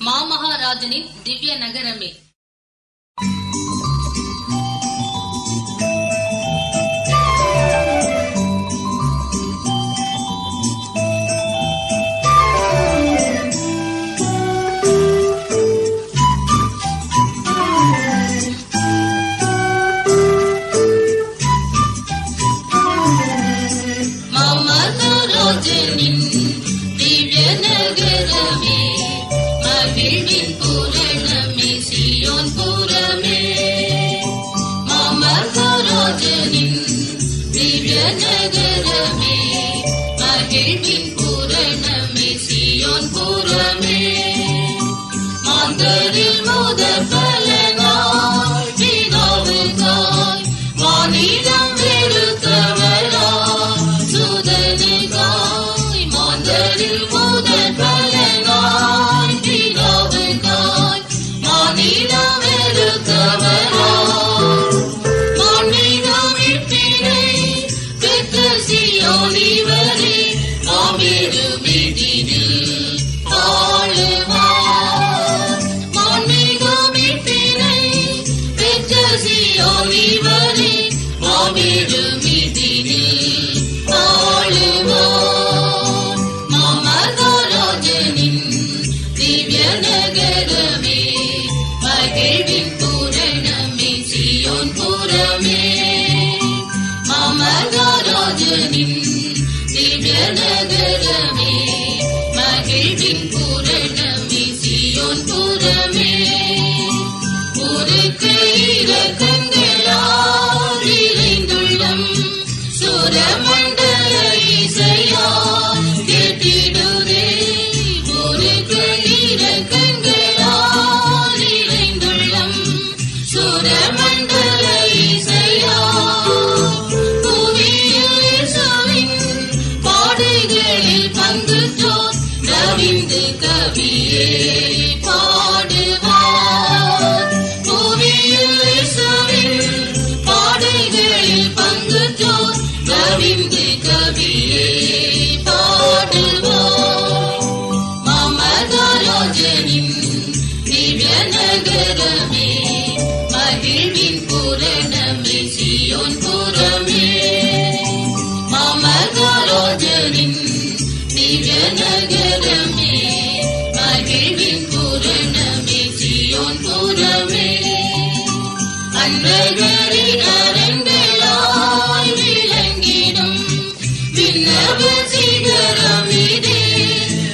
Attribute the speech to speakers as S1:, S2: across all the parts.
S1: மாமகாராஜனின் திவ்ய நகரமே. மாமகாராஜனின் திவ்ய நகரமே, மகிழ்வின் பூரணமே, சீயோன் புரமே. மாமகாராஜனின் திவ்ய நகரமே, மகிழ்வின் பூரணமே, சீயோன் புரமே. மாந்தரில் முதற் பலனாய் பிதாவுக்காய், வானிடம் வெறுத்தவராய் சுதனுக்காய். மாந்தரில் முதற் பலனாய் பிதாவுக்காய், வானிடம் வெறுத்தவராய் மான்மீகம் மீட்பினை பெற்ற சீயோன் இவரே. மாபெரும் மீட்பினில் வாழுவார். மான்மீகம் மீட்பினை பெற்ற சீயோன் இவரே. மாபெரும் மீட்பினில் வாழுவார். மாமகாராஜனின் திவ்ய நகரமே, மகிழ்வின் பூரணமே, சீயோன் புரமே. மாமகாராஜனின் திவ்ய நகரமே, மகிழ்வின் பூரணமே, சீயோன் புரமே. ஊருக்கு இரக்கங்களால் நிறைந்துள்ளம் சுரமண்டல இசையால் கேட்டிடுதே. ஊருக்கு இரக்கங்களால் நிறைந்துள்ளம் சுரமண்டல இசையால் புவியில் இயேசுவின் பாடுகளில் பங்குற்றோர் ரவிந்து கவியே பாடுவார். புவியில் இயேசுவின் பாடுகளில் பங்குற்றோர் ரவிந்து கவியே பாடுவார். மாமகாராஜனின் திவ்ய நகரமே, மகிழ்வின் பூரணமே, சீயோன் புரமே. மாமகாராஜனின் திவ்ய நகரமே, மகிழ்வின் பூரணமே, சீயோன் புரமே. அன்பர்களின் அரண்களாய் விளங்கிடும் விண்ணக சிகரம் இதே.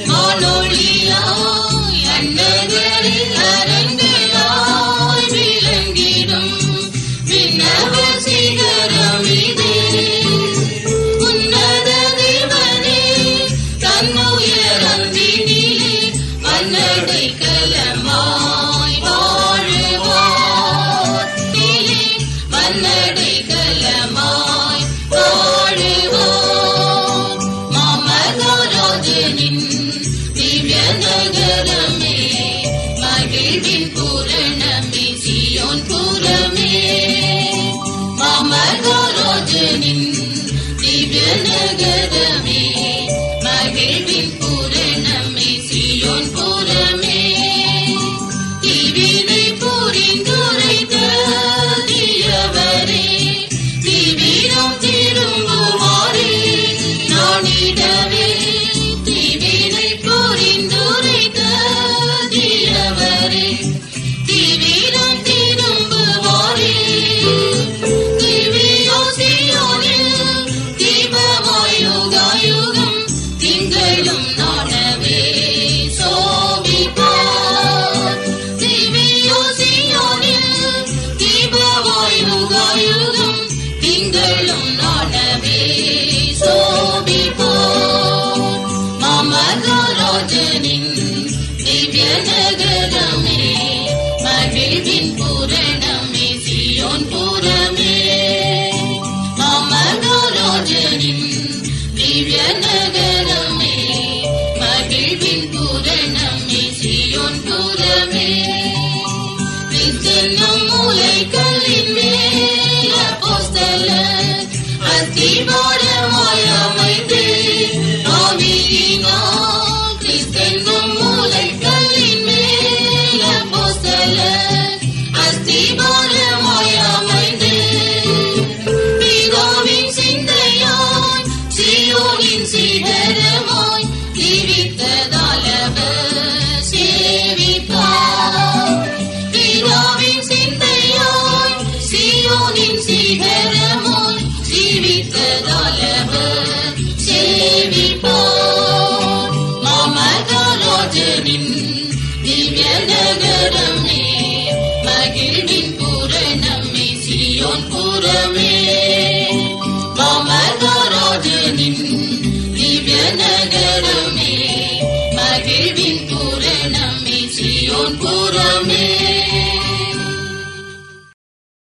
S1: வானொலியாய் அன்பர்களின் அரண்களாய் விளங்கிடும் விண்ணக சிகரம் இதே. உன்னத தேவனே தன்னுயரந்தினிலே வல்லடைக்கலமாய் வாழுவார். வல்லடைக்கலமாய் வாழுவார். மாமகாராஜனின் திவ்ய நகரமே, மகிழ்வின் பூரணமே, சீயோன் புரமே. மாமகாராஜனின் திவ்ய நகரமே, மகிழ்வின் பூரணமே, சீயோன் புரமே. தீவினை புரிந்துரைத்த தீயவரே, தீவிரம் திரும்புவாரே நானிடவே. தீவினை புரிந்துரைத்த தீயவரே, தீவிரம் திரும்புவாரே. திவ்ய சீயோனில் தீபமாய் யுகாயுகம் திங்களும் நாணவே சோபிப்பார். திவ்ய சீயோனில் தீபமாய் யுகாயுகம் திங்களும் நாணவே சோபிப்பார். மாமகாராஜனின் திவ்ய நகரமே, மகிழ்வின் பூரணமே,